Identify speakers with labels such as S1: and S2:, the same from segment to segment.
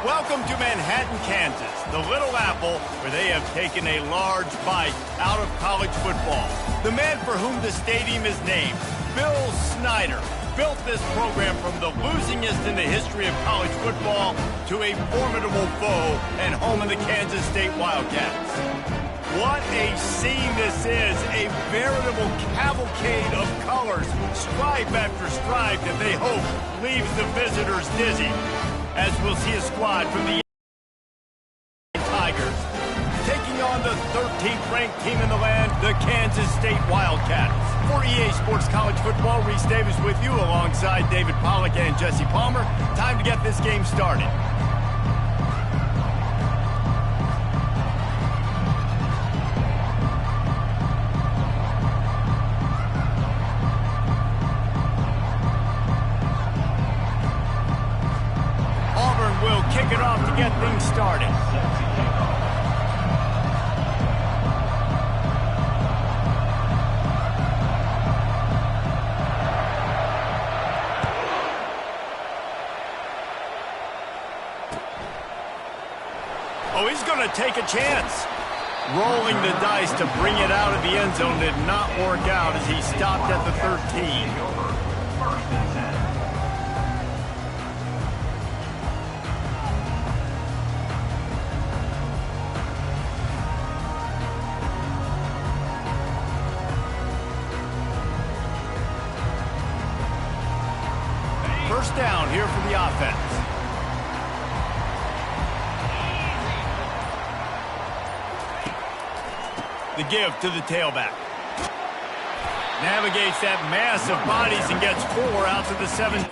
S1: Welcome to Manhattan, Kansas, the Little Apple, where they have taken a large bite out of college football. The man for whom the stadium is named, Bill Snyder, built this program from the losingest in the history of college football to a formidable foe and home of the Kansas State Wildcats. What a scene this is, a veritable cavalcade of colors, stripe after stripe that they hope leaves the visitors dizzy. As we'll see a squad from the Tigers taking on the 13th ranked team in the land, the Kansas State Wildcats. For EA Sports College Football, Reese Davis with you alongside David Pollack and Jesse Palmer. Time to get this game started. Will kick it off to get things started. Oh, he's going to take a chance. Rolling the dice to bring it out of the end zone did not work out as he stopped at the 13. First down here for the offense. The give to the tailback. Navigates that mass of bodies and gets 4 out to the 7.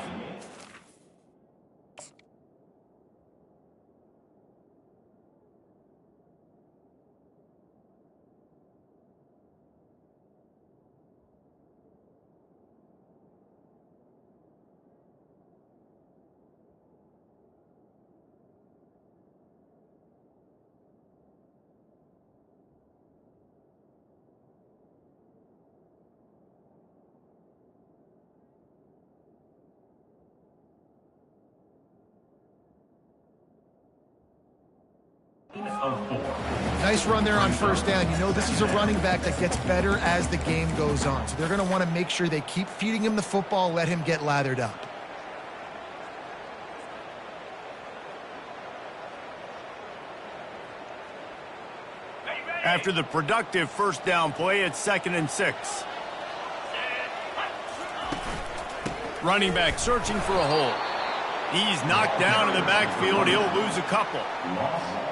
S2: Nice run there on first down. You know this is a running back that gets better as the game goes on. So they're going to want to make sure they keep feeding him the football, let him get lathered up.
S1: After the productive first down play, it's 2nd and 6. Running back searching for a hole. He's knocked down in the backfield. He'll lose a couple.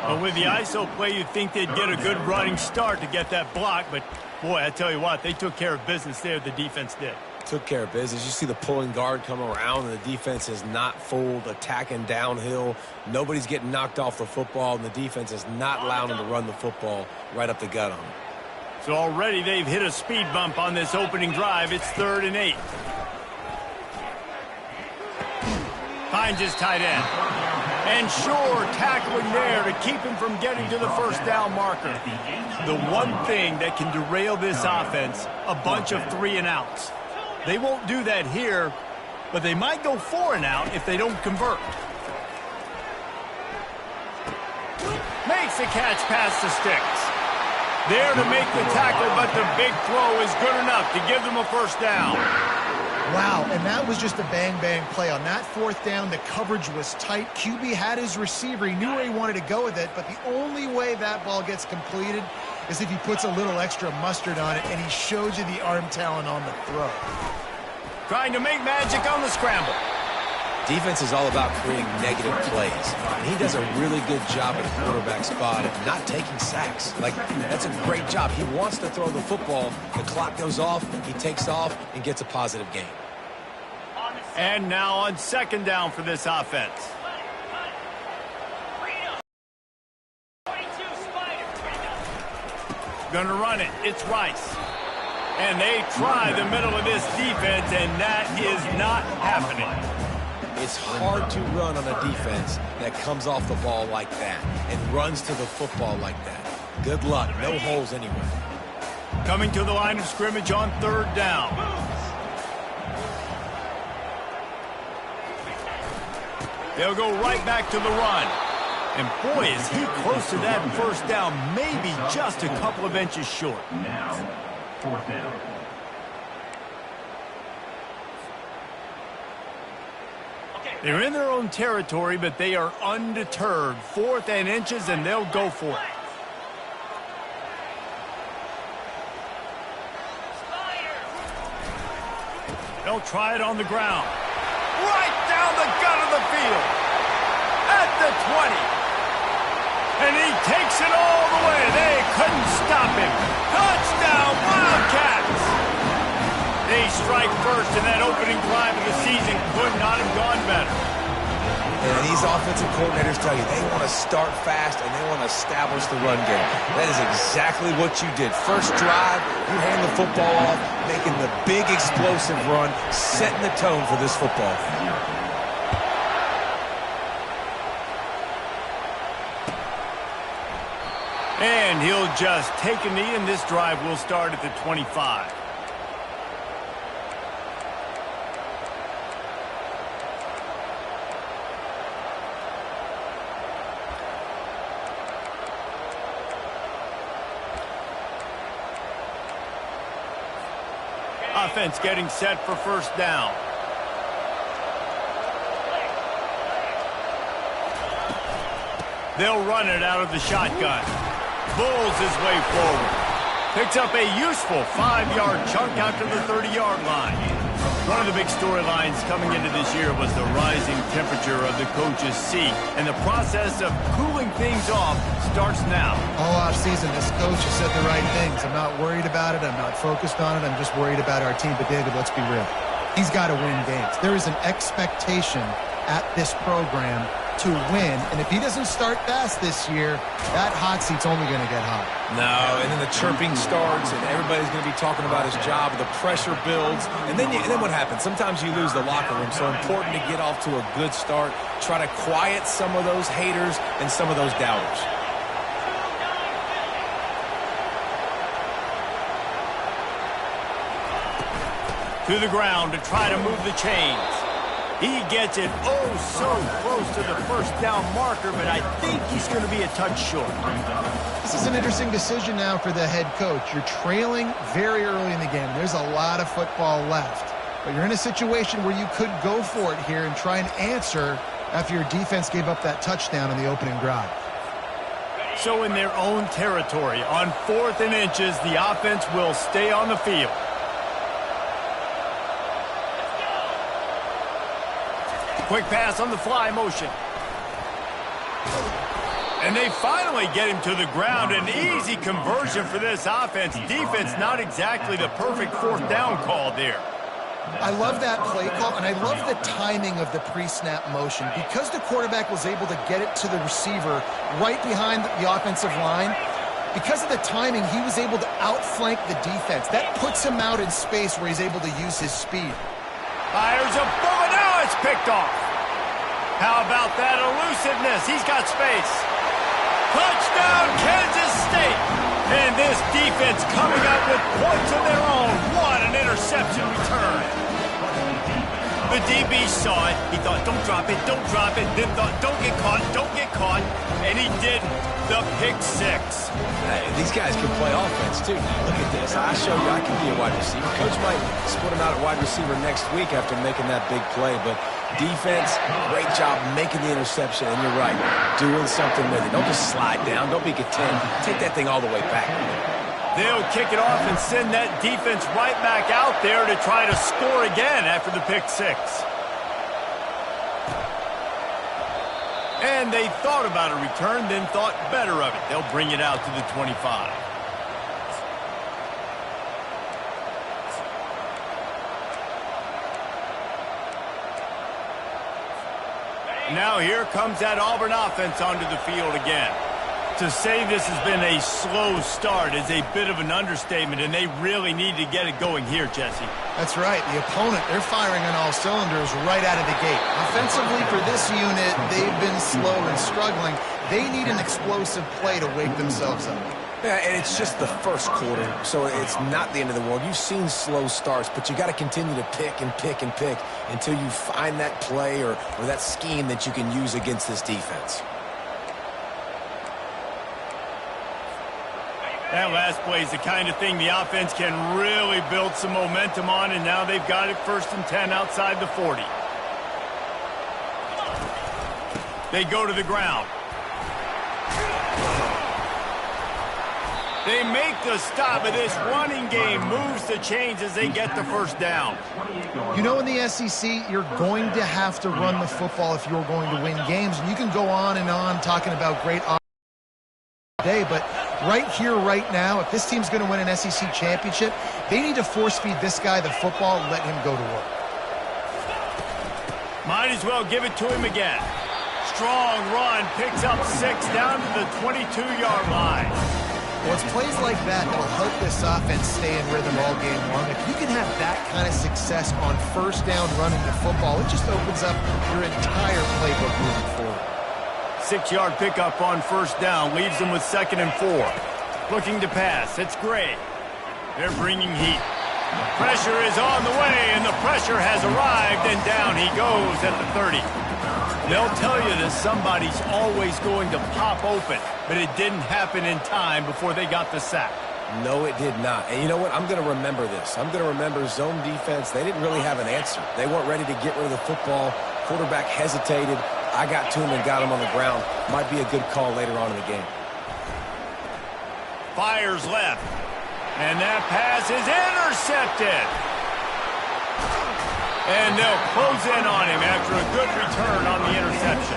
S1: But with the ISO play, you'd think they'd get a good running start to get that block. But, boy, I tell you what, they took care of business there. The defense did.
S3: Took care of business. You see the pulling guard come around, and the defense is not fooled, attacking downhill. Nobody's getting knocked off the football, and the defense is not allowing them to run the football right up the gut on them.
S1: So already they've hit a speed bump on this opening drive. It's 3rd and 8. Finds his tight end. And sure, tackling there to keep him from getting to the first down marker. The one thing that can derail this offense, a bunch of 3 and outs. They won't do that here, but they might go 4 and out if they don't convert. Makes a catch past the sticks. There to make the tackle, but the big throw is good enough to give them a first down.
S2: Wow, and that was just a bang-bang play. On that 4th down, the coverage was tight. QB had his receiver. He knew where he wanted to go with it, but the only way that ball gets completed is if he puts a little extra mustard on it, and he shows you the arm talent on the throw.
S1: Trying to make magic on the scramble.
S3: Defense is all about creating negative plays, and he does a really good job at the quarterback spot of not taking sacks. Like, that's a great job. He wants to throw the football. The clock goes off, he takes off, and gets a positive gain.
S1: And now on 2nd down for this offense. Gonna run it. It's Rice. And they try the middle of this defense, and that is not happening.
S3: It's hard to run on a defense that comes off the ball like that and runs to the football like that. Good luck. No holes anywhere.
S1: Coming to the line of scrimmage on 3rd down. They'll go right back to the run. And boy, is he close to that first down, maybe just a couple of inches short.
S4: Now, fourth down.
S1: They're in their own territory, but they are undeterred. 4th and inches, and they'll go for it. They'll try it on the ground. Right down the gut of the field. At the 20. And he takes it all the way. They couldn't stop him. Touchdown, Wildcats! They strike first, and that opening drive of the season could not have gone better.
S3: And these offensive coordinators tell you they want to start fast and they want to establish the run game. That is exactly what you did. First drive, you hand the football off, making the big explosive run, setting the tone for this football.
S1: And he'll just take a knee, and this drive will start at the 25. Offense getting set for first down. They'll run it out of the shotgun. Bulls his way forward. Picks up a useful 5-yard chunk out to the 30-yard line. One of the big storylines coming into this year was the rising temperature of the coach's seat, and the process of cooling things off starts now.
S2: All offseason, this coach has said the right things. I'm not worried about it. I'm not focused on it. I'm just worried about our team. But, David, let's be real. He's got to win games. There is an expectation at this program to win, and if he doesn't start fast this year, that hot seat's only going to get hot.
S3: No, and then the chirping starts, and everybody's going to be talking about his job, the pressure builds, and then what happens? Sometimes you lose the locker room, so important to get off to a good start, try to quiet some of those haters and some of those doubters.
S1: To the ground to try to move the chains. He gets it so close to the first down marker, but I think he's going to be a touch short.
S2: This is an interesting decision now for the head coach. You're trailing very early in the game. There's a lot of football left. But you're in a situation where you could go for it here and try and answer after your defense gave up that touchdown in the opening drive.
S1: So in their own territory, on 4th and inches, the offense will stay on the field. Quick pass on the fly motion. And they finally get him to the ground. An easy conversion for this offense. Defense not exactly the perfect 4th down call there.
S2: I love that play call, and I love the timing of the pre-snap motion. Because the quarterback was able to get it to the receiver right behind the offensive line, because of the timing, he was able to outflank the defense. That puts him out in space where he's able to use his speed.
S1: Fires a bullet. Now it's picked off. How about that elusiveness? He's got space. Touchdown, Kansas State. And this defense coming up with points of their own. What an interception return. The DB saw it. He thought, don't drop it, don't drop it. Then thought, don't get caught, don't get caught. And he didn't. The pick 6.
S3: Hey, these guys can play offense, too. Now, look at this. I show you I can be a wide receiver. Coach might split him out at wide receiver next week after making that big play. But defense, great job making the interception. And you're right, doing something with it. Don't just slide down. Don't be content. Take that thing all the way back.
S1: They'll kick it off and send that defense right back out there to try to score again after the pick 6. And they thought about a return, then thought better of it. They'll bring it out to the 25. Now here comes that Auburn offense onto the field again. To say this has been a slow start is a bit of an understatement, and they really need to get it going here, Jesse.
S2: That's right. The opponent, they're firing on all cylinders right out of the gate. Offensively, for this unit, they've been slow and struggling. They need an explosive play to wake themselves up.
S3: Yeah, and it's just the first quarter, so it's not the end of the world. You've seen slow starts, but you got to continue to pick and pick and pick until you find that play or that scheme that you can use against this defense.
S1: That last play is the kind of thing the offense can really build some momentum on, and now they've got it 1st and 10 outside the 40. They go to the ground. They make the stop, but this running game moves the chains as they get the 1st down.
S2: You know, in the SEC, you're going to have to run the football if you're going to win games. And you can go on and on talking about great day, but right here, right now, if this team's going to win an SEC championship, they need to force-feed this guy the football and let him go to work.
S1: Might as well give it to him again. Strong run, picks up 6 down to the 22-yard line.
S2: Well, it's plays like that that'll help this offense stay in rhythm all game long. If you can have that kind of success on 1st down running the football, it just opens up your entire playbook moving forward.
S1: 6-yard pickup on 1st down, leaves them with 2nd and 4. Looking to pass, it's Gray. They're bringing heat. Pressure is on the way, and the pressure has arrived, and down he goes at the 30. They'll tell you that somebody's always going to pop open, but it didn't happen in time before they got the sack.
S3: No, it did not. And you know what? I'm going to remember this. I'm going to remember zone defense. They didn't really have an answer. They weren't ready to get rid of the football. Quarterback hesitated. I got to him and got him on the ground. Might be a good call later on in the game.
S1: Fires left. And that pass is intercepted. And they'll close in on him after a good return on the interception.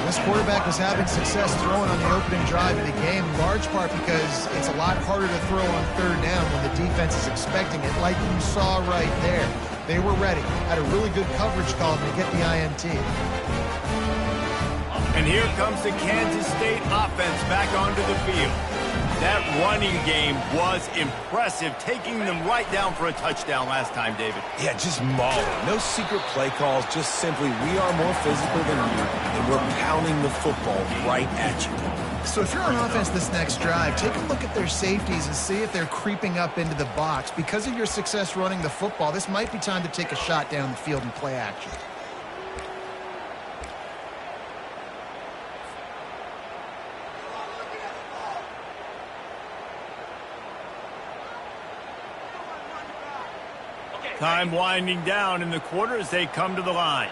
S2: This quarterback was having success throwing on the opening drive of the game, in large part because it's a lot harder to throw on 3rd down when the defense is expecting it, like you saw right there. They were ready, had a really good coverage call to get the INT.
S1: And here comes the Kansas State offense back onto the field. That running game was impressive, taking them right down for a touchdown last time, David.
S3: Yeah, just mauling. No secret play calls, just simply we are more physical than you, and we're pounding the football right at you.
S2: So if you're on offense this next drive, take a look at their safeties and see if they're creeping up into the box. Because of your success running the football, this might be time to take a shot down the field and play action.
S1: Time winding down in the quarter as they come to the line.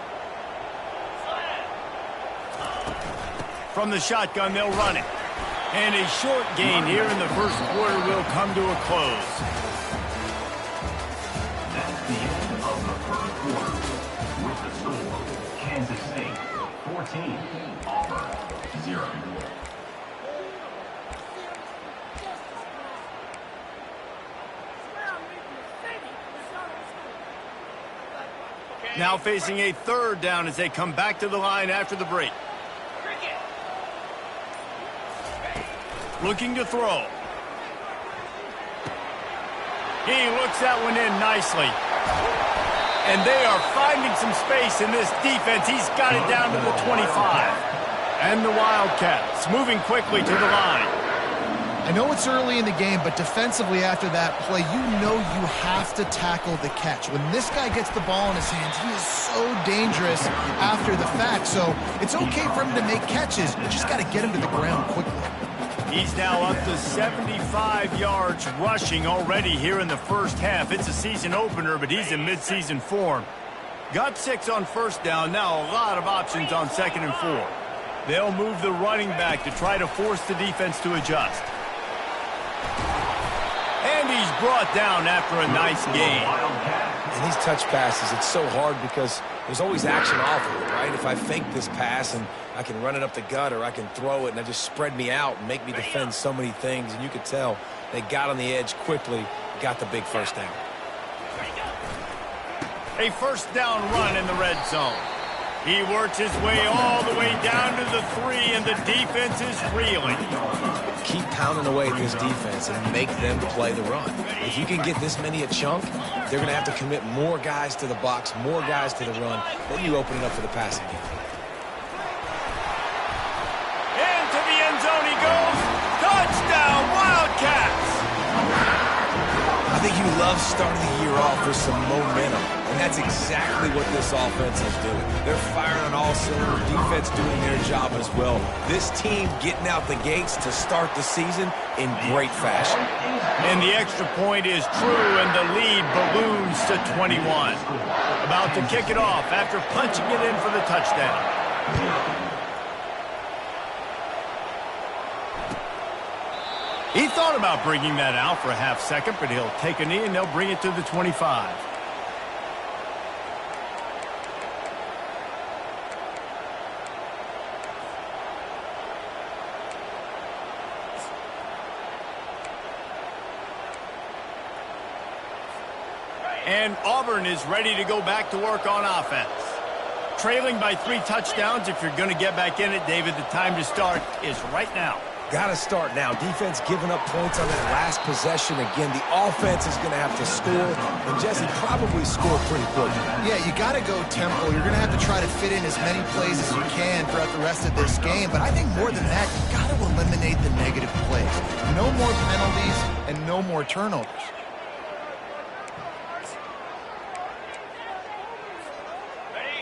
S1: From the shotgun, they'll run it. And a short gain here in the 1st quarter will come to a close.
S4: That's the end of the 1st quarter. With the score, Kansas State 14, Auburn 0.
S1: Now facing a 3rd down as they come back to the line after the break. Looking to throw. He looks that one in nicely. And they are finding some space in this defense. He's got it down to the 25. And the Wildcats moving quickly to the line.
S2: I know it's early in the game, but defensively after that play, you know you have to tackle the catch. When this guy gets the ball in his hands, he is so dangerous after the fact. So it's okay for him to make catches. You just got to get him to the ground quickly.
S1: He's now up to 75 yards rushing already here in the 1st half. It's a season opener, but he's in midseason form. Got 6 on 1st down. Now a lot of options on 2nd and 4. They'll move the running back to try to force the defense to adjust. And he's brought down after a nice gain.
S3: And these touch passes, it's so hard because there's always action off of it, right? If I fake this pass and I can run it up the gut or I can throw it and I just spread me out and make me defend so many things. And you could tell they got on the edge quickly, got the big 1st down.
S1: A 1st down run in the red zone. He works his way all the way down to the 3, and the defense is reeling.
S3: Keep pounding away at this defense and make them play the run. If you can get this many a chunk, they're going to have to commit more guys to the box, more guys to the run. Then you open it up for the passing game.
S1: Into the end zone he goes. Touchdown, Wildcats!
S3: I think you love starting the year off with some momentum. And And that's exactly what this offense is doing. They're firing on all cylinders, defense doing their job as well. This team getting out the gates to start the season in great fashion.
S1: And the extra point is true, and the lead balloons to 21. About to kick it off after punching it in for the touchdown. He thought about bringing that out for a half second, but he'll take a knee and they'll bring it to the 25. And Auburn is ready to go back to work on offense. Trailing by 3 touchdowns, if you're going to get back in it, David, the time to start is right now.
S3: Got to start now. Defense giving up points on that last possession. Again, the offense is going to have to score, and Jesse probably score pretty quickly.
S2: Yeah, you got to go tempo. You're going to have to try to fit in as many plays as you can throughout the rest of this game. But I think more than that, you got to eliminate the negative plays. No more penalties and no more turnovers.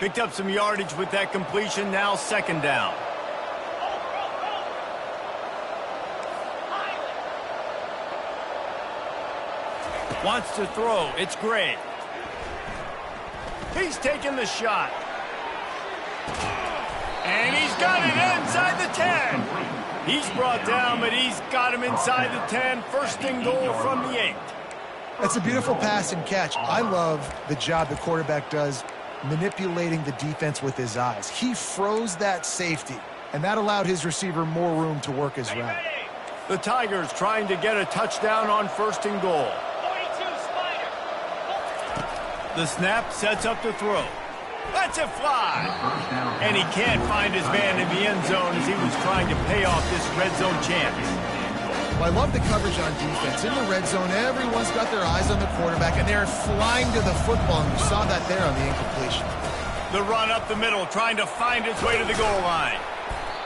S1: Picked up some yardage with that completion. Now 2nd down. Wants to throw. It's Gray. He's taking the shot. And he's got it inside the 10. He's brought down, but he's got him inside the 10. 1st and goal from the 8.
S2: That's a beautiful pass and catch. I love the job the quarterback does manipulating the defense with his eyes. He froze that safety, and that allowed his receiver more room to work his route.
S1: The Tigers trying to get a touchdown on 1st and goal. The snap sets up the throw. That's a fly. And he can't find his man in the end zone as he was trying to pay off this red zone chance.
S2: Well, I love the coverage on defense. In the red zone, everyone's got their eyes on the quarterback, and they're flying to the football, and you saw that there on the incompletion.
S1: The run up the middle, trying to find his way to the goal line.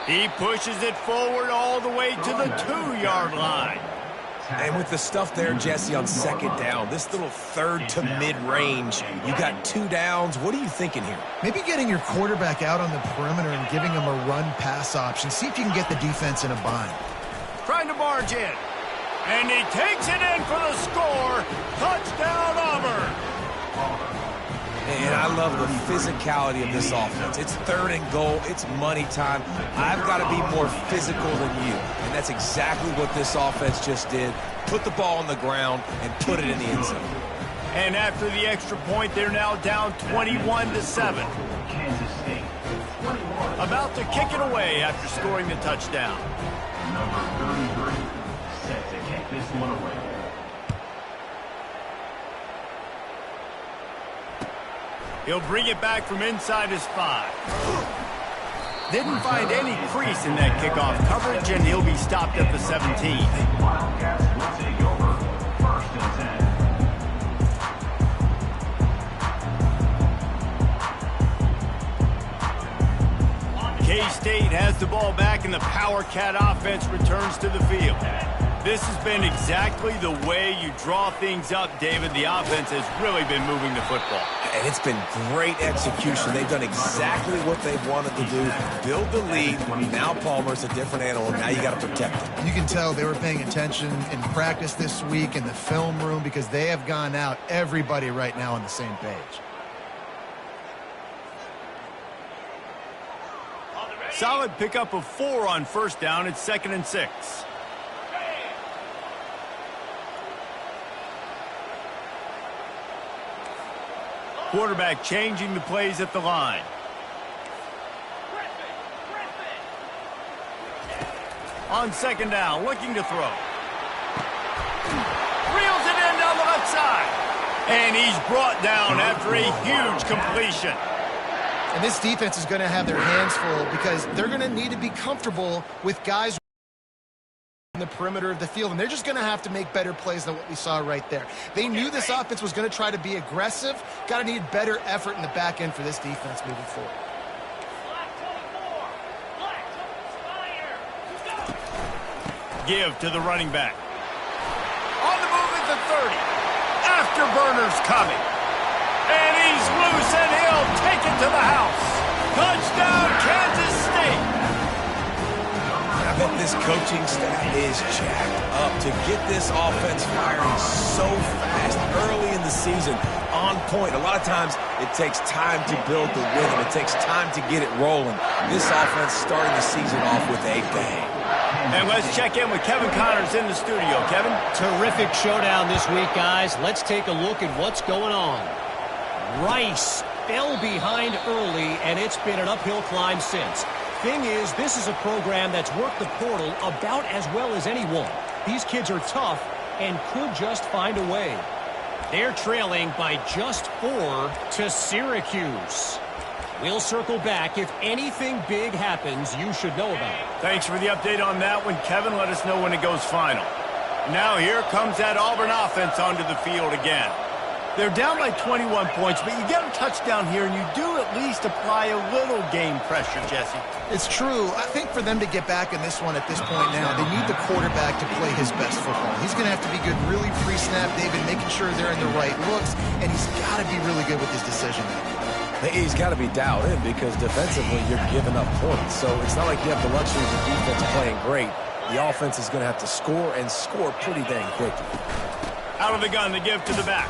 S1: He pushes it forward all the way to the 2-yard line.
S3: And with the stuff there, Jesse, on 2nd down, this little 3rd to mid-range, you got 2 downs. What are you thinking here?
S2: Maybe getting your quarterback out on the perimeter and giving him a run-pass option. See if you can get the defense in a bind.
S1: Trying to barge in. And he takes it in for the score. Touchdown, Auburn.
S3: And I love the physicality of this offense. It's 3rd and goal. It's money time. I've got to be more physical than you. And that's exactly what this offense just did. Put the ball on the ground and put it in the end zone.
S1: And after the extra point, they're now down 21-7.
S4: Kansas State, 21.
S1: About to kick it away after scoring the touchdown.
S4: Number 33, set to kick this one away.
S1: He'll bring it back from inside his 5. Didn't find any crease in that kickoff coverage, and he'll be stopped at the 17.
S4: Wildcats will take over. 1st and 10.
S1: K-State has the ball back, and the Power Cat offense returns to the field. This has been exactly the way you draw things up, David. The offense has really been moving the football.
S3: And it's been great execution. They've done exactly what they wanted to do. Build the lead. Now Palmer's a different animal. Now you got to protect him.
S2: You can tell they were paying attention in practice this week in the film room because they have gone out, everybody right now on the same page.
S1: Solid pickup of 4 on 1st down. It's 2nd and 6. Quarterback changing the plays at the line. On 2nd down, looking to throw. Reels it in down the left side. And he's brought down after a huge completion.
S2: And this defense is going to have their hands full because they're going to need to be comfortable with guys in the perimeter of the field, and they're just going to have to make better plays than what we saw right there. They knew this offense was going to try to be aggressive. Got to need better effort in the back end for this defense moving forward.
S1: Give to the running back. On the move at the 30. Afterburners coming. And he's loose, and he'll take it to the house. Touchdown, Kansas State.
S3: I bet this coaching staff is jacked up to get this offense firing so fast early in the season. On point. A lot of times it takes time to build the rhythm. It takes time to get it rolling. This offense starting the season off with a bang.
S1: And let's check in with Kevin Connors in the studio. Kevin?
S5: Terrific showdown this week, guys. Let's take a look at what's going on. Rice fell behind early, and it's been an uphill climb since. Thing is, this is a program that's worked the portal about as well as anyone. These kids are tough and could just find a way. They're trailing by just 4 to Syracuse. We'll circle back. If anything big happens, you should know about it.
S1: Thanks for the update on that one, Kevin. Let us know when it goes final. Now here comes that Auburn offense onto the field again. They're down by 21 points, but you get a touchdown here, and you do at least apply a little game pressure, Jesse.
S2: It's true. I think for them to get back in this one at this point now, they need the quarterback to play his best football. He's going to have to be good really pre-snap, David, making sure they're in the right looks, and he's got to be really good with his decision making.
S3: He's got to be dialed in because defensively you're giving up points. So it's not like you have the luxury of the defense playing great. The offense is going to have to score and score pretty dang quickly.
S1: Out of the gun to give to the back.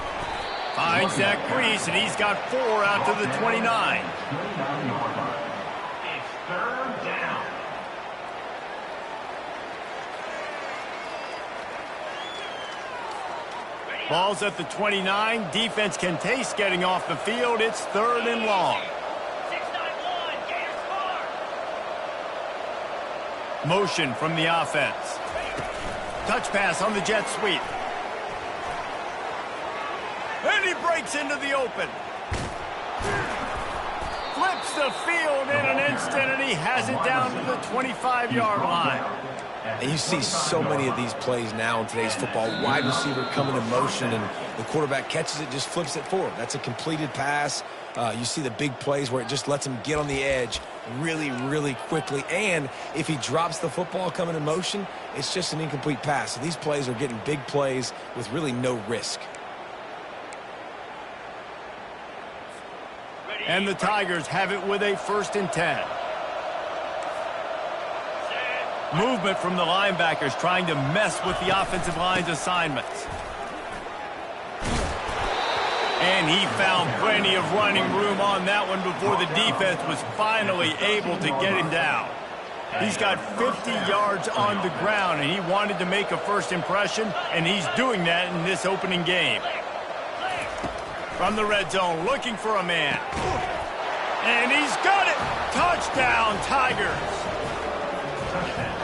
S1: Finds that crease, and he's got 4 out to the 29.
S4: It's third down.
S1: Ball's at the 29. Defense can taste getting off the field. It's 3rd and long.
S6: 691, Gators far.
S1: Motion from the offense. Touch pass on the jet sweep. And he breaks into the open. Flips the field in an instant, and he has it down to the 25-yard line.
S3: And you see so many of these plays now in today's football. Wide receiver coming in motion, and the quarterback catches it, just flips it forward. That's a completed pass. You see the big plays where it just lets him get on the edge really, really quickly. And if he drops the football coming in motion, it's just an incomplete pass. So these plays are getting big plays with really no risk.
S1: And the Tigers have it with a 1st and 10. Movement from the linebackers trying to mess with the offensive line's assignments. And he found plenty of running room on that one before the defense was finally able to get him down. He's got 50 yards on the ground, and he wanted to make a first impression, and he's doing that in this opening game. From the red zone, looking for a man. And he's got it! Touchdown, Tigers!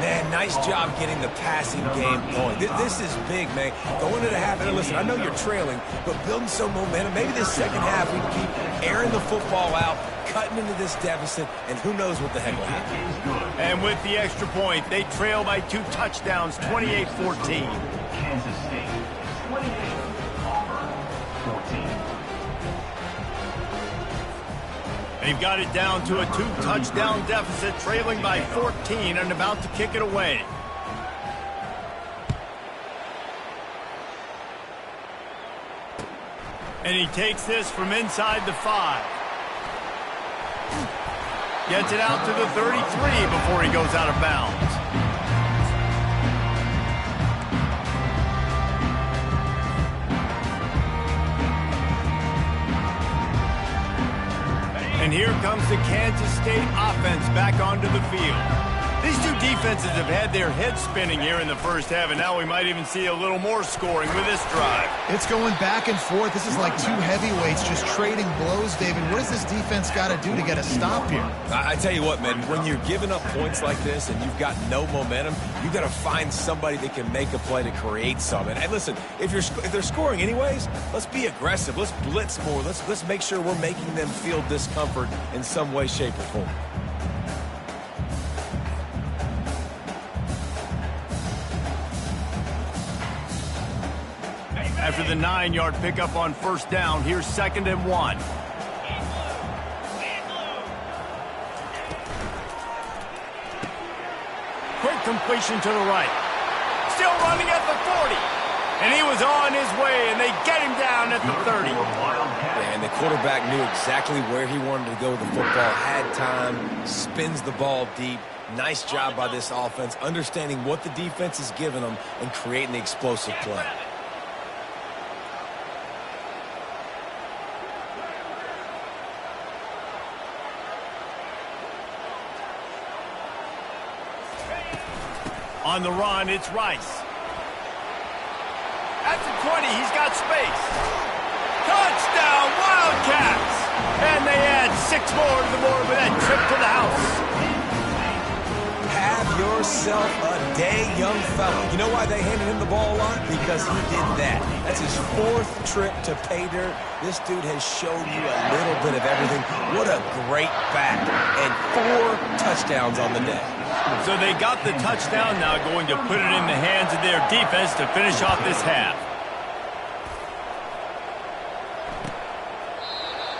S3: Man, nice job getting the passing game going. This is big, man. Going into the half, and listen, I know you're trailing, but building some momentum. Maybe this second half we can keep airing the football out, cutting into this deficit, and who knows what the heck will happen.
S1: And with the extra point, they trail by 2 touchdowns, 28-14.
S4: Kansas State 28, Auburn 14.
S1: They've got it down to a 2-touchdown deficit, trailing by 14 and about to kick it away. And he takes this from inside the 5. Gets it out to the 33 before he goes out of bounds. And here comes the Kansas State offense back onto the field. These two defenses have had their heads spinning here in the first half, and now we might even see a little more scoring with this drive.
S2: It's going back and forth. This is like 2 heavyweights just trading blows, David. What does this defense got to do to get a stop here?
S3: I tell you what, man, when you're giving up points like this and you've got no momentum, you've got to find somebody that can make a play to create something. And listen, if they're scoring anyways, let's be aggressive. Let's blitz more. Let's make sure we're making them feel discomfort in some way, shape, or form.
S1: After the 9-yard pickup on first down, here's 2nd and 1. Quick completion to the right. Still running at the 40. And he was on his way, and they get him down at the 30.
S3: Yeah, and the quarterback knew exactly where he wanted to go with the football, had time, spins the ball deep. Nice job by this offense, understanding what the defense is giving them and creating the explosive play.
S1: On the run, it's Rice. At the 20, he's got space. Touchdown, Wildcats! And they add 6 more to the board with that trip to the house.
S3: Have yourself a day, young fella. You know why they handed him the ball a lot? Because he did that. That's his 4th trip to pay dirt. This dude has shown you a little bit of everything. What a great back. And 4 touchdowns on the day.
S1: So they got the touchdown, now going to put it in the hands of their defense to finish off this half.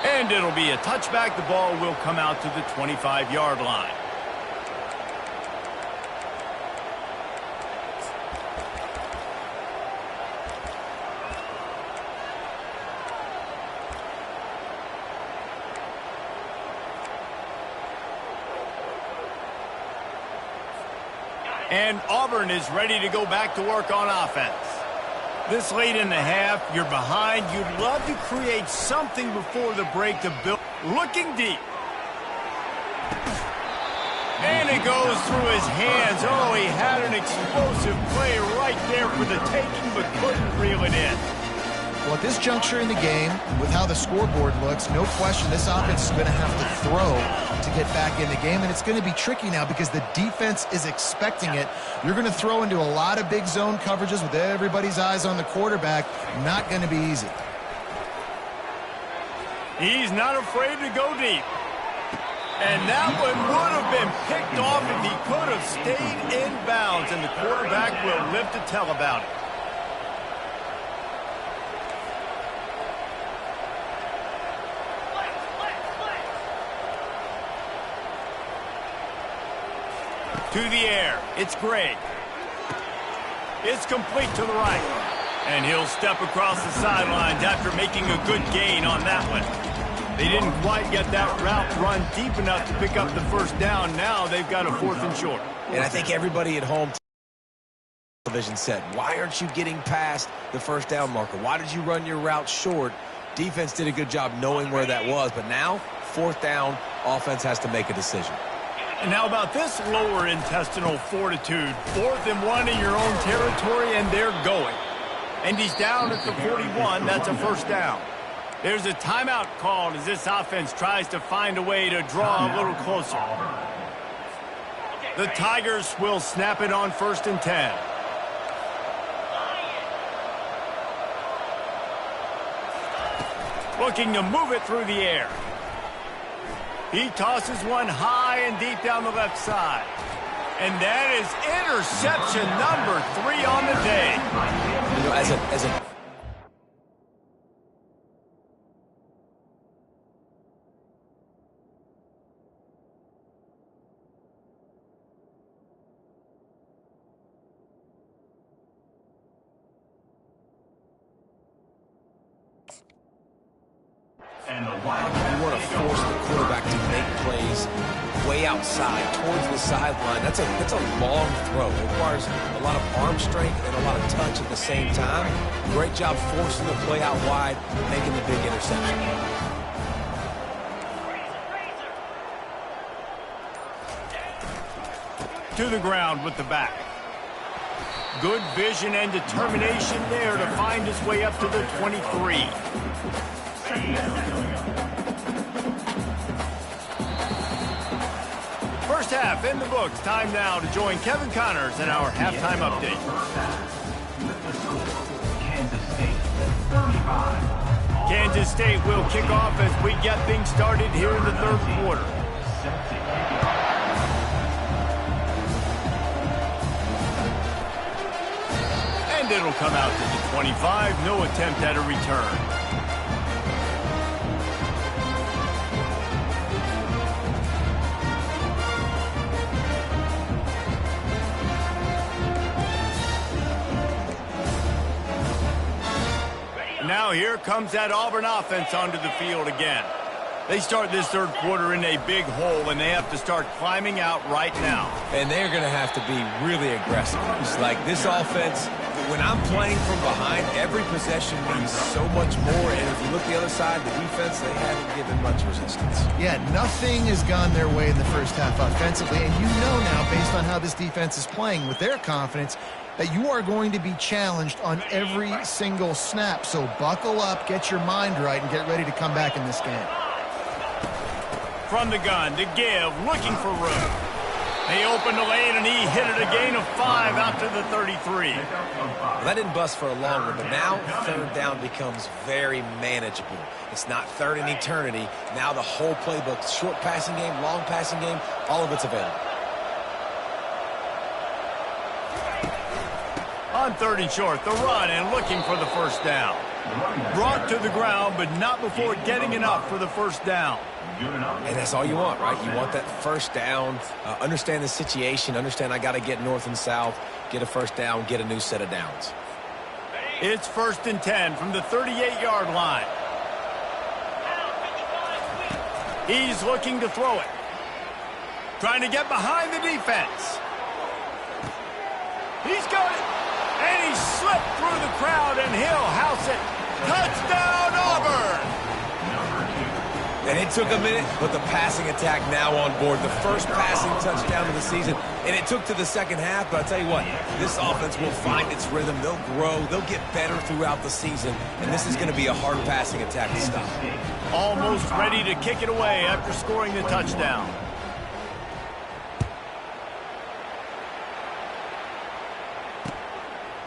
S1: And it'll be a touchback. The ball will come out to the 25-yard line. And Auburn is ready to go back to work on offense. This late in the half, you're behind. You'd love to create something before the break to build. Looking deep. And it goes through his hands. Oh, he had an explosive play right there for the taking, but couldn't reel it in.
S2: Well, at this juncture in the game, with how the scoreboard looks, no question this offense is going to have to throw to get back in the game, and it's going to be tricky now because the defense is expecting it. You're going to throw into a lot of big zone coverages with everybody's eyes on the quarterback. Not going to be easy.
S1: He's not afraid to go deep. And that one would have been picked off if he could have stayed in bounds, and the quarterback will live to tell about it. To the air, it's Gray. It's complete to the right. And he'll step across the sidelines after making a good gain on that one. They didn't quite get that route run deep enough to pick up the first down. Now they've got a 4th and short.
S3: And I think everybody at home television said, why aren't you getting past the first down marker? Why did you run your route short? Defense did a good job knowing where that was. But now, 4th down, offense has to make a decision.
S1: And how about this lower intestinal fortitude? 4th and 1 in your own territory, and they're going. And he's down at the 41. That's a first down. There's a timeout called as this offense tries to find a way to draw a little closer. The Tigers will snap it on 1st and 10. Looking to move it through the air. He tosses one high and deep down the left side. And that is interception number 3 on the day.
S3: You know, as a you want to force the quarterback to make plays way outside towards the sideline. That's a long throw. It requires a lot of arm strength and a lot of touch at the same time. Great job forcing the play out wide, making the big interception.
S1: To the ground with the back. Good vision and determination there to find his way up to the 23. First half in the books. Time now to join Kevin Connors in our halftime update. Kansas State will kick off as we get things started here in the 3rd quarter. And it'll come out to the 25. No attempt at a return. here comes that Auburn offense onto the field again. They start this third quarter in a big hole, and they have to start climbing out right now.
S3: And they're going to have to be really aggressive. It's like this offense, when I'm playing from behind, every possession means so much more. And if you look the other side, the defense, they haven't given much resistance.
S2: Yeah, nothing has gone their way in the first half offensively. And you know now, based on how this defense is playing with their confidence, that you are going to be challenged on every single snap. So buckle up, get your mind right, and get ready to come back in this game.
S1: From the gun to give, looking for room. They opened the lane, and he hit it a gain of 5 out to the 33.
S3: That didn't bust for a long one, but now third down becomes very manageable. It's not third in eternity. Now the whole playbook, short passing game, long passing game, all of it's available.
S1: On third and short, the run and looking for the first down. Brought to the ground, but not before getting enough for the first down.
S3: And that's all you want, right? You want that first down, understand the situation, understand I got to get north and south, get a first down, get a new set of downs.
S1: It's 1st and 10 from the 38-yard line. He's looking to throw it. Trying to get behind the defense. He's got it. And he slipped through the crowd, and he'll house it. Touchdown, Auburn!
S3: And it took a minute, but the passing attack now on board. The first passing touchdown of the season. And it took to the second half, but I'll tell you what, this offense will find its rhythm. They'll grow. They'll get better throughout the season. And this is going to be a hard passing attack to stop.
S1: Almost ready to kick it away after scoring the touchdown.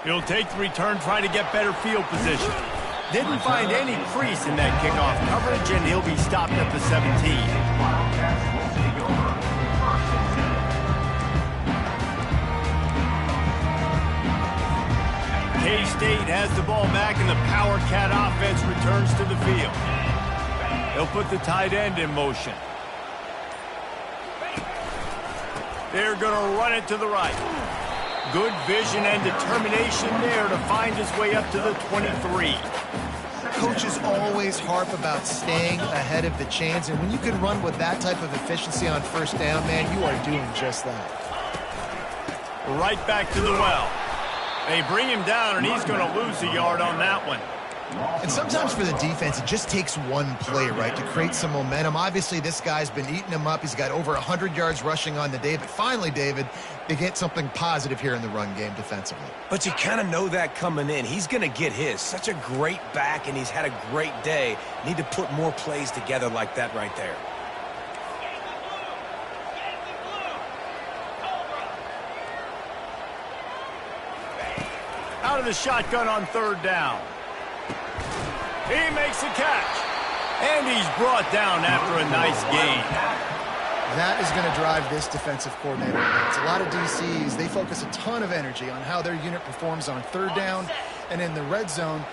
S1: He'll take the return, trying to get better field position. Didn't find any crease in that kickoff coverage, and he'll be stopped at the 17. K-State has the ball back, and the Power Cat offense returns to the field. They'll put the tight end in motion. They're going to run it to the right. Good vision and determination there to find his way up to the 23.
S2: Coaches always harp about staying ahead of the chains, and when you can run with that type of efficiency on first down, man, you are doing just that.
S1: Right back to the well. They bring him down, and he's going to lose a yard on that one.
S2: And sometimes for the defense, it just takes one play, right, to create some momentum. Obviously, this guy's been eating him up. He's got over 100 yards rushing on the day. But finally, David, they get something positive here in the run game defensively.
S3: But you kind of know that coming in. He's going to get his. Such a great back, and he's had a great day. Need to put more plays together like that right there.
S1: Out of the shotgun on third down. He makes a catch. And he's brought down after a nice gain.
S2: That is going to drive this defensive coordinator. It's a lot of DCs. They focus a ton of energy on how their unit performs on third down and in the red zone.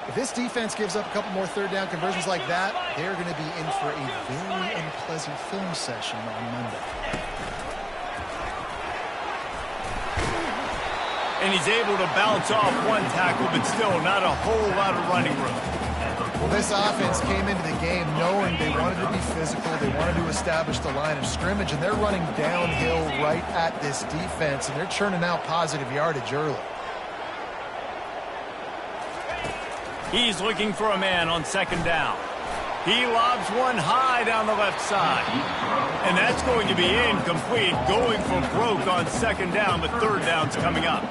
S2: If this defense gives up a couple more third down conversions like that, they're going to be in for a very unpleasant film session on Monday.
S1: And he's able to bounce off one tackle, but still not a whole lot of running room.
S2: Well, this offense came into the game knowing they wanted to be physical. They wanted to establish the line of scrimmage, and they're running downhill right at this defense, and they're churning out positive yardage early.
S1: He's looking for a man on second down. He lobs one high down the left side. And that's going to be incomplete, going for broke on second down, but third down's coming up.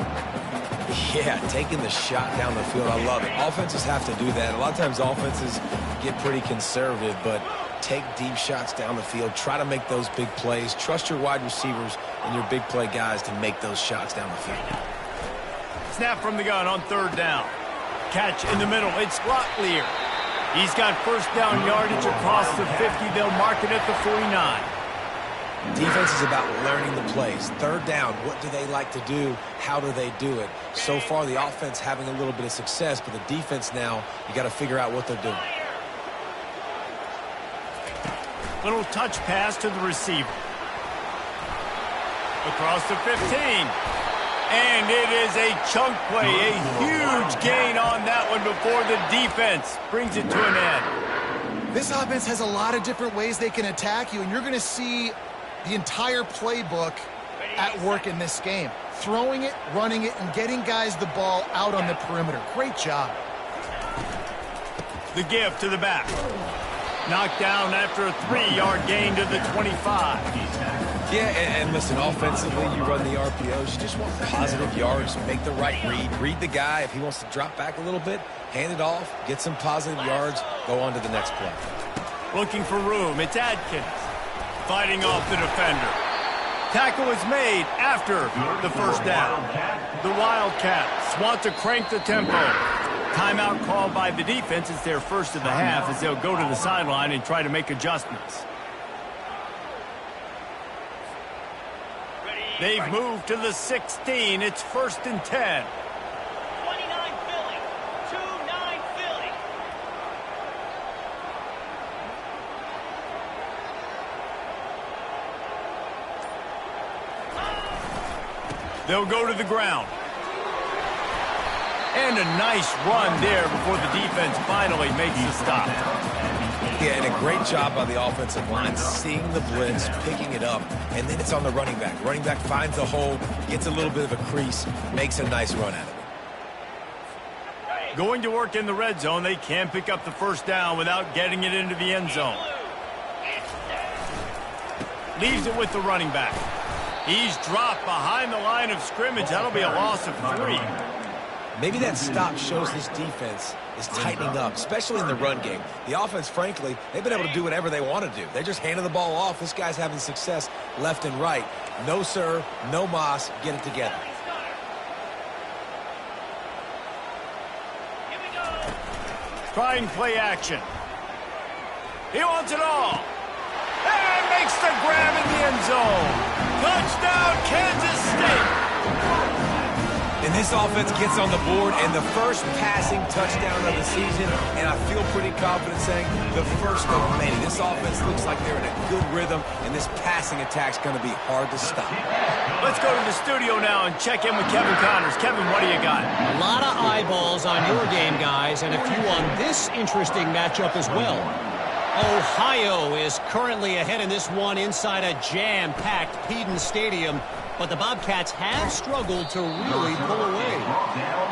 S3: Yeah, taking the shot down the field. I love it. Offenses have to do that. A lot of times offenses get pretty conservative, but take deep shots down the field. Try to make those big plays. Trust your wide receivers and your big play guys to make those shots down the field.
S1: Snap from the gun on third down. Catch in the middle. It's Locklear. He's got first down yardage across the 50. They'll mark it at the 49.
S3: Defense is about learning the plays. Third down, what do they like to do? How do they do it? So far, the offense having a little bit of success, but the defense now, you got to figure out what they're doing.
S1: Little touch pass to the receiver. Across the 15. And it is a chunk play, a huge gain on that one before the defense brings it to an end.
S2: This offense has a lot of different ways they can attack you, and you're going to see the entire playbook at work in this game. Throwing it, running it, and getting guys the ball out on the perimeter. Great job.
S1: The give to the back. Knocked down after a 3-yard gain to the 25.
S3: Yeah, and listen, offensively, you run the RPOs. You just want positive yards, make the right read the guy. If he wants to drop back a little bit, hand it off, get some positive yards, go on to the next play.
S1: Looking for room, it's Adkins. Fighting off the defender. Tackle is made after the first down. The Wildcats want to crank the tempo. Timeout called by the defense. It's their first of the half as they'll go to the sideline and try to make adjustments. They've moved to the 16. It's 1st and 10.
S6: 29 Philly. 2-9 Philly.
S1: They'll go to the ground. And a nice run there before the defense finally makes the stop.
S3: Yeah, and a great job by the offensive line, seeing the blitz, picking it up, and then it's on the running back. Running back finds a hole, gets a little bit of a crease, makes a nice run at it.
S1: Going to work in the red zone, they can pick up the first down without getting it into the end zone. Leaves it with the running back. He's dropped behind the line of scrimmage. That'll be a loss of 3.
S3: Maybe that stop shows this defense is tightening up, especially in the run game. The offense, frankly, they've been able to do whatever they want to do. They're just handing the ball off. This guy's having success left and right. No, sir, no mas, get it together.
S1: Trying play action. He wants it all. And makes the grab in the end zone. Touchdown, Kansas State.
S3: And this offense gets on the board, and the first passing touchdown of the season, and I feel pretty confident saying the first of many. This offense looks like they're in a good rhythm, and this passing attack's going to be hard to stop.
S1: Let's go to the studio now and check in with Kevin Connors. Kevin, what do you got?
S5: A lot of eyeballs on your game, guys, and a few on this interesting matchup as well. Ohio is currently ahead in this one inside a jam-packed Peden Stadium, but the Bobcats have struggled to really pull away.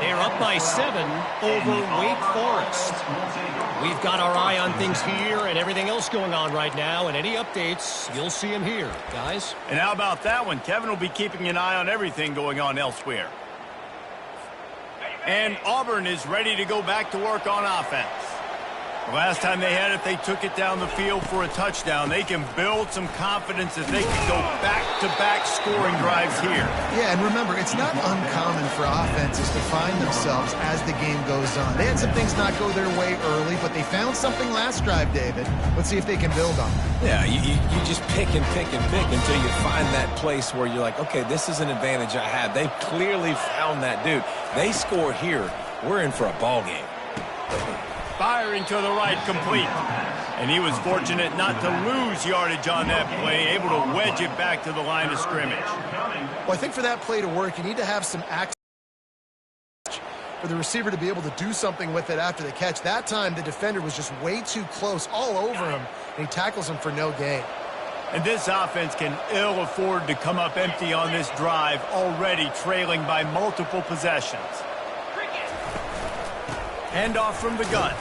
S5: They're up by 7 over Wake Forest. We've got our eye on things here and everything else going on right now, and any updates, you'll see them here, guys.
S1: And how about that one? Kevin will be keeping an eye on everything going on elsewhere. And Auburn is ready to go back to work on offense. The last time they had it, they took it down the field for a touchdown. They can build some confidence that they can go back-to-back scoring drives here.
S2: Yeah, and remember, it's not uncommon for offenses to find themselves as the game goes on. They had some things not go their way early, but they found something last drive, David. Let's see if they can build on that.
S3: Yeah, you just pick and pick and pick until you find that place where you're like, okay, this is an advantage I have. They've clearly found that, dude. They score here, we're in for a ball game.
S1: Firing to the right, complete. And he was fortunate not to lose yardage on that play, able to wedge it back to the line of scrimmage.
S2: Well, I think for that play to work, you need to have some access for the receiver to be able to do something with it after the catch. That time, the defender was just way too close, all over him, and he tackles him for no gain.
S1: And this offense can ill afford to come up empty on this drive, already trailing by multiple possessions. Handoff from the gun.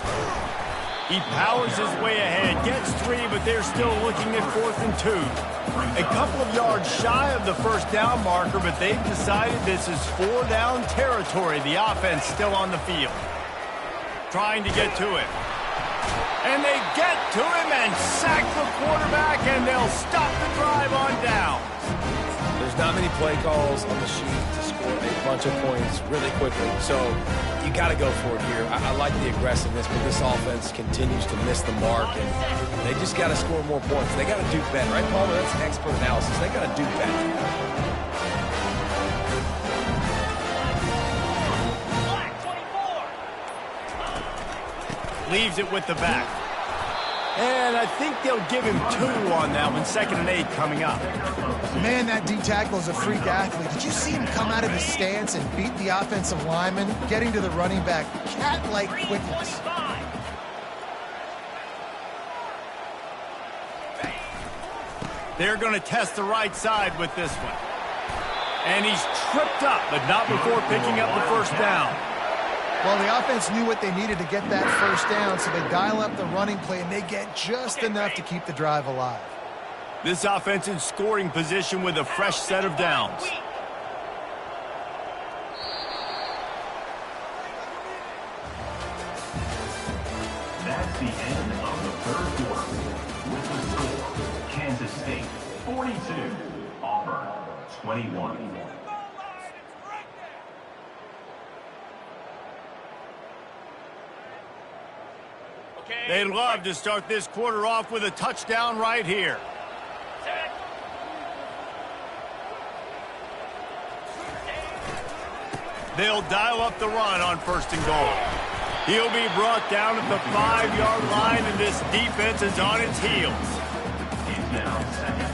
S1: He powers his way ahead, gets 3, but they're still looking at 4th and 2. A couple of yards shy of the first down marker, but they've decided this is 4-down territory. The offense still on the field. Trying to get to him. And they get to him and sack the quarterback, and they'll stop the drive on down.
S3: There's not many play calls on the sheet to score a bunch of points really quickly, so you got to go for it here. I like the aggressiveness, but this offense continues to miss the mark, and they just got to score more points. They got to do better, right, Palmer? That's expert analysis. They got to do better.
S1: Leaves it with the back. And I think they'll give him 2 on that one. 2nd and 8 coming up.
S2: Man, that D tackle is a freak athlete. Did you see him come out of his stance and beat the offensive lineman, getting to the running back? Cat-like quickness.
S1: They're going to test the right side with this one. And he's tripped up, but not before picking up the first down.
S2: Well, the offense knew what they needed to get that first down, so they dial up the running play, and they get just enough to keep the drive alive.
S1: This offense in scoring position with a fresh set of downs.
S4: That's the end of the 3rd quarter. With the score, Kansas State 42, Auburn 21.
S1: They'd love to start this quarter off with a touchdown right here. They'll dial up the run on 1st and goal. He'll be brought down at the 5-yard line, and this defense is on its heels.
S4: He's now 2nd.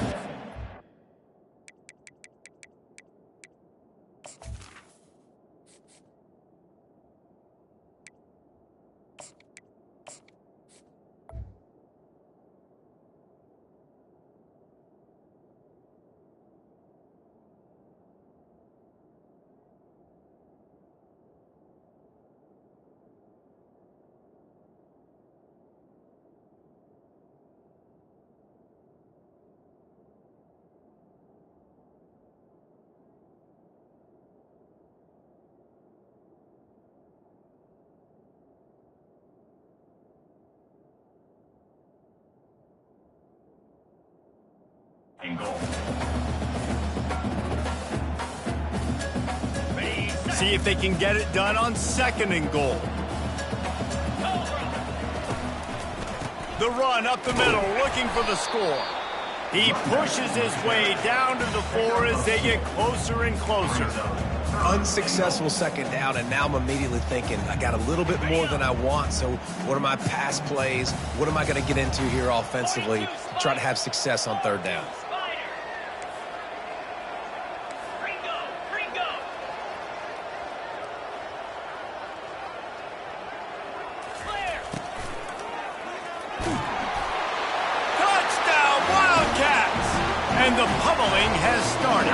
S4: And goal.
S1: See if they can get it done on 2nd and goal. The run up the middle, looking for the score. He pushes his way down to the 4 as they get closer and closer.
S3: Unsuccessful 2nd down, and now I'm immediately thinking, I got a little bit more than I want, so what are my pass plays? What am I going to get into here offensively to try to have success on 3rd down?
S1: And the pummeling has started.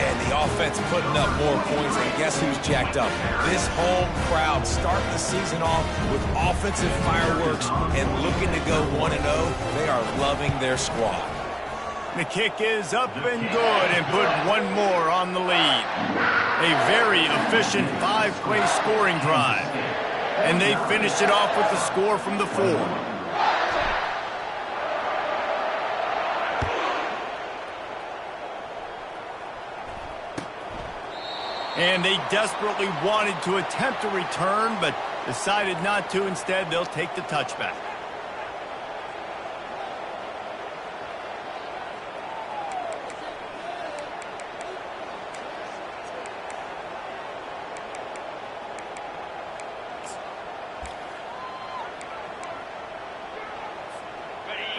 S3: And the offense putting up more points, and guess who's jacked up? This home crowd starting the season off with offensive fireworks and looking to go 1-0. They are loving their squad.
S1: The kick is up and good and put one more on the lead. A very efficient 5-play scoring drive. And they finished it off with the score from the 4. And they desperately wanted to attempt a return, but decided not to. Instead, they'll take the touchback.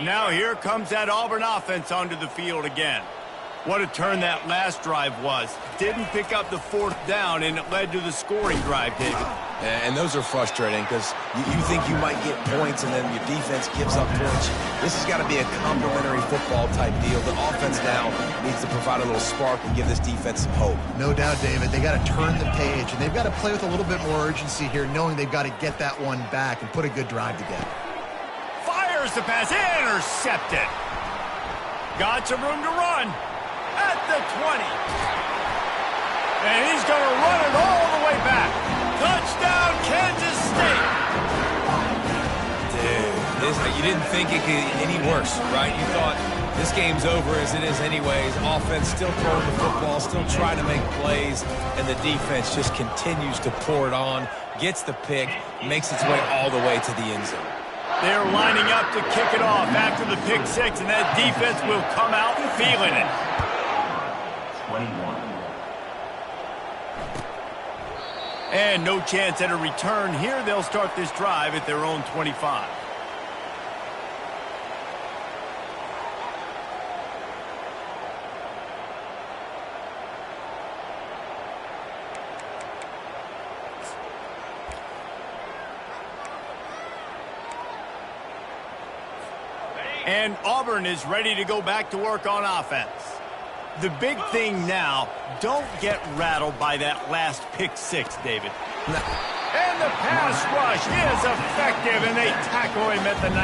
S1: Now here comes that Auburn offense onto the field again. What a turn that last drive was. Didn't pick up the 4th down, and it led to the scoring drive, David.
S3: And those are frustrating because you think you might get points and then your defense gives up points. This has got to be a complementary football type deal. The offense now needs to provide a little spark and give this defense some hope.
S2: No doubt, David. They got to turn the page, and they've got to play with a little bit more urgency here, knowing they've got to get that one back and put a good drive together.
S1: Fires the pass, intercepted. Got some room to run. At the 20. And he's going to run it all the way back. Touchdown, Kansas State.
S3: Dude, you didn't think it could get any worse, right? You thought this game's over as it is anyways. Offense still throwing the football, still trying to make plays, and the defense just continues to pour it on, gets the pick, makes its way all the way to the end zone.
S1: They're lining up to kick it off after the pick 6, and that defense will come out feeling it.
S4: 21.
S1: And no chance at a return here. They'll start this drive at their own 25. And Auburn is ready to go back to work on offense. The big thing now, don't get rattled by that last pick six, David. And the pass rush is effective, and they tackle him at the 19.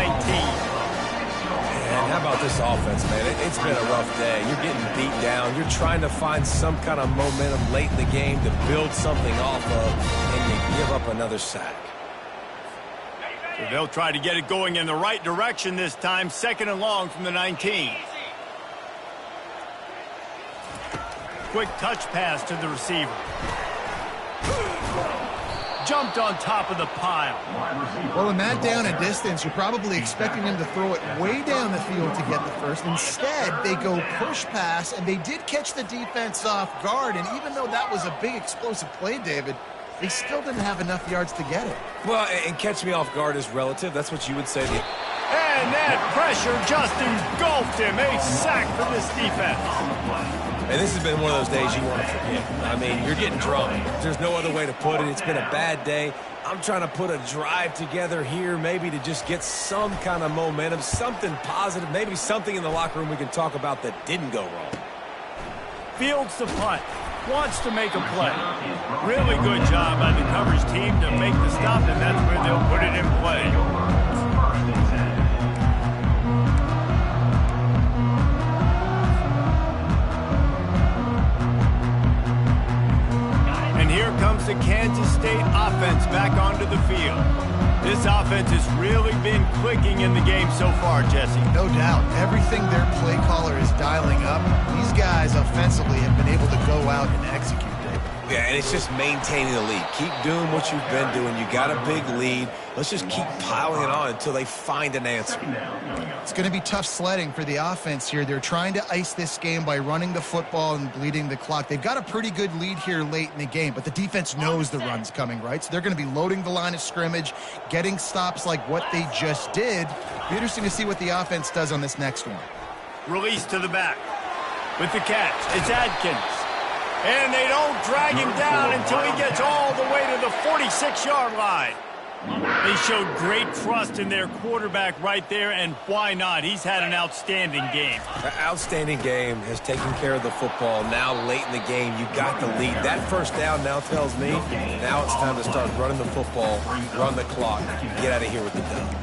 S3: And how about this offense, man? It's been a rough day. You're getting beat down. You're trying to find some kind of momentum late in the game to build something off of, and you give up another sack.
S1: So they'll try to get it going in the right direction this time, 2nd and long from the 19. Quick touch pass to the receiver. Jumped on top of the pile.
S2: Well, in that down and distance, you're probably expecting him to throw it way down the field to get the first. Instead, they go push pass, and they did catch the defense off guard. And even though that was a big explosive play, David, they still didn't have enough yards to get it.
S3: Well, and catch me off guard is relative. That's what you would say.
S1: And that pressure just engulfed him. A sack for this defense.
S3: And this has been one of those days you want to forget. I mean, you're getting drunk. There's no other way to put it. It's been a bad day. I'm trying to put a drive together here, maybe to just get some kind of momentum, something positive, maybe something in the locker room we can talk about that didn't go wrong.
S1: Fields the punt. Wants to make a play. Really good job by the coverage team to make the stop, and that's where they'll put it in play. Here comes the Kansas State offense back onto the field. This offense has really been clicking in the game so far, Jesse.
S2: No doubt. Everything their play caller is dialing up, these guys offensively have been able to go out and execute, David.
S3: Yeah, and it's just maintaining the lead. Keep doing what you've been doing. You got a big lead. Let's just keep piling it on until they find an answer.
S2: It's going to be tough sledding for the offense here. They're trying to ice this game by running the football and bleeding the clock. They've got a pretty good lead here late in the game, but the defense knows the run's coming, right? So they're going to be loading the line of scrimmage, getting stops like what they just did. It'll be interesting to see what the offense does on this next one.
S1: Release to the back. With the catch, it's Adkins. And they don't drag him down until he gets all the way to the 46-yard line. They showed great trust in their quarterback right there, and why not? He's had an outstanding game.
S3: An outstanding game, has taken care of the football. Now late in the game, you got the lead. That first down now tells me now it's time to start running the football, run the clock, get out of here with the dub.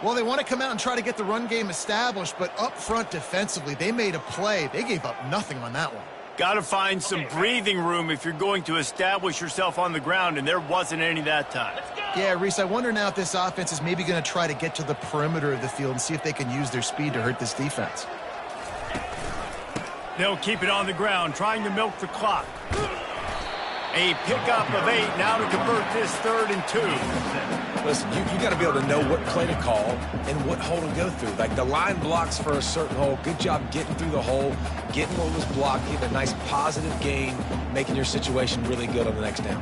S2: Well, they want to come out and try to get the run game established, but up front defensively, they made a play. They gave up nothing on that one.
S1: Got to find some breathing room if you're going to establish yourself on the ground, and there wasn't any that time.
S2: Yeah, Reese, I wonder now if this offense is maybe going to try to get to the perimeter of the field and see if they can use their speed to hurt this defense.
S1: They'll keep it on the ground, trying to milk the clock. A pickup of 8 now to convert this 3rd and 2.
S3: Listen, you got to be able to know what play to call and what hole to go through. Like the line blocks for a certain hole. Good job getting through the hole, getting what was blocked, getting a nice positive gain, making your situation really good on the next down.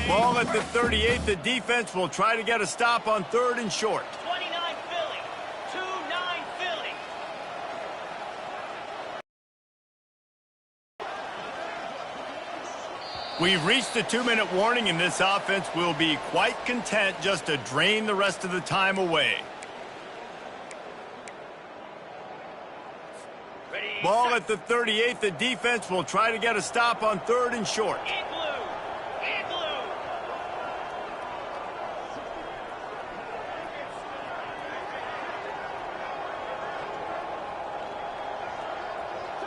S1: Ball at the 38. The defense will try to get a stop on 3rd and short.
S6: 29 Philly. 2-9 Philly.
S1: We've reached the 2-minute warning, and this offense will be quite content just to drain the rest of the time away.
S6: Ready,
S1: Ball at the 38. The defense will try to get a stop on 3rd and short.
S6: in blue. In blue.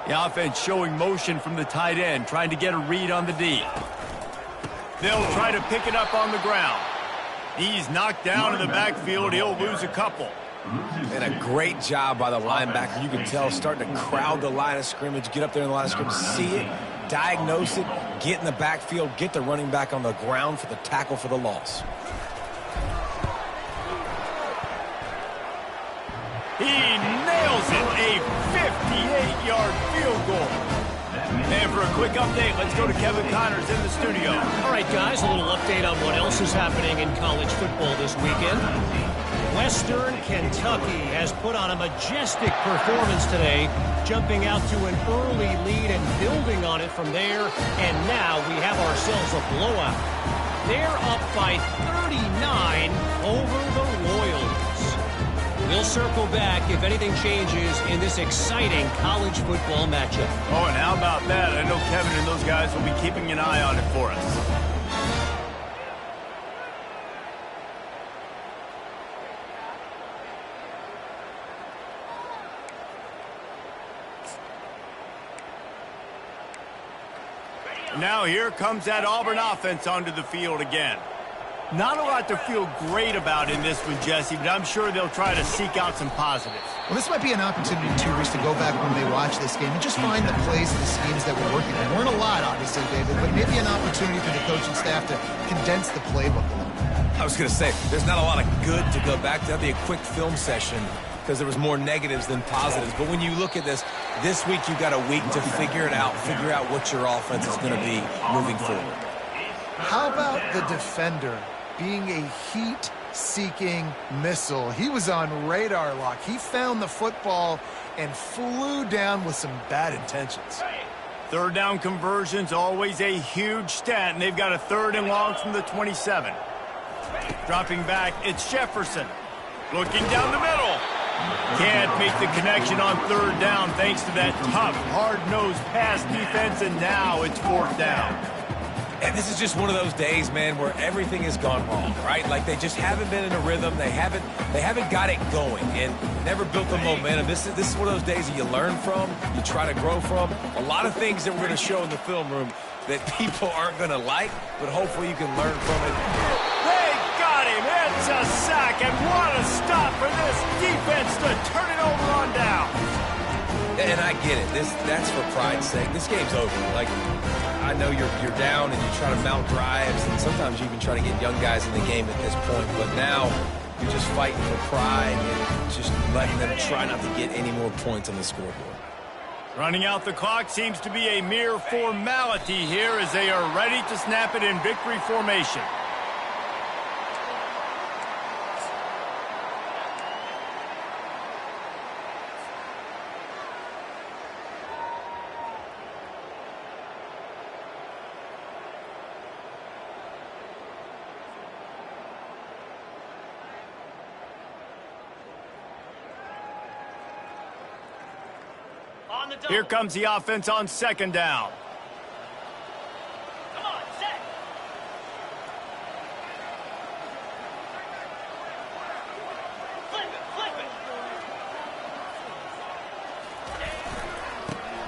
S1: The offense showing motion from the tight end, trying to get a read on the D. They'll try to pick it up on the ground. He's knocked down in the backfield. He'll lose a couple.
S3: And a great job by the linebacker. You can tell starting to crowd the line of scrimmage, get up there in the line of scrimmage, see it, diagnose it, get in the backfield, get the running back on the ground for the tackle for the loss.
S1: He nails it, a 58-yard field goal. And for a quick update, let's go to Kevin Connors in the studio.
S5: All right, guys, a little update on what else is happening in college football this weekend. Western Kentucky has put on a majestic performance today, jumping out to an early lead and building on it from there. And now we have ourselves a blowout. They're up by 39 over the Royals. We'll circle back if anything changes in this exciting college football matchup.
S1: Oh, and how about that? I know Kevin and those guys will be keeping an eye on it for us. Now here comes that Auburn offense onto the field again. Not a lot to feel great about in this one, Jesse, but I'm sure they'll try to seek out some positives.
S2: Well, this might be an opportunity, too, Reese, to go back when they watch this game and just find the plays and the schemes that were working. There weren't a lot, obviously, David, but maybe an opportunity for the coaching staff to condense the playbook a little bit.
S3: I was going to say, there's not a lot of good to go back to. That'd be a quick film session because there was more negatives than positives. But when you look at this week you've got a week to figure it out, figure out what your offense is going to be moving forward.
S2: How about the defender being a heat-seeking missile? He was on radar lock. He found the football and flew down with some bad intentions.
S1: Third down conversion's always a huge stat, and they've got a 3rd and long from the 27. Dropping back, it's Jefferson. Looking down the middle. Can't make the connection on 3rd down thanks to that tough, hard-nosed pass defense, and now it's 4th down.
S3: And this is just one of those days, man, where everything has gone wrong, right? Like they just haven't been in a rhythm. They haven't got it going and never built the momentum. This is one of those days that you learn from, you try to grow from. A lot of things that we're going to show in the film room that people aren't going to like, but hopefully you can learn from it.
S1: They got him. It's a sack, and what a stop for this defense to turn it over on down.
S3: And I get it. That's for pride's sake. This game's over. Like, I know you're down and you try to mount drives, and sometimes you even try to get young guys in the game at this point. But now you're just fighting for pride and just letting them try not to get any more points on the scoreboard.
S1: Running out the clock seems to be a mere formality here as they are ready to snap it in victory formation. Here comes the offense on 2nd down.
S6: Come on, set. Flip it.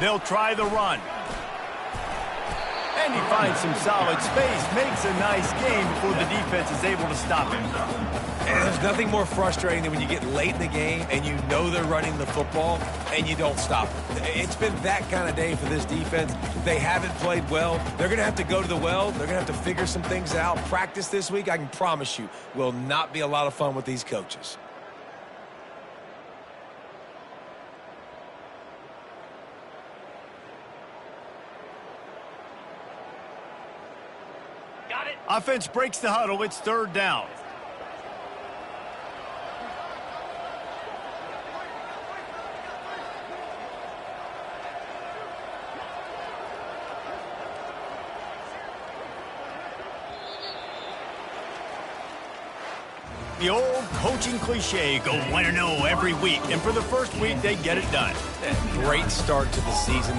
S1: They'll try the run. And he finds some solid space, makes a nice game before the defense is able to stop him.
S3: And there's nothing more frustrating than when you get late in the game and you know they're running the football and you don't stop them. It's been that kind of day for this defense. They haven't played well. They're going to have to go to the well. They're going to have to figure some things out. Practice this week, I can promise you, will not be a lot of fun with these coaches.
S6: Got it.
S1: Offense breaks the huddle. It's 3rd down. The old coaching cliche, go 1-0 every week. And for the first week, they get it done.
S3: Great start to the season.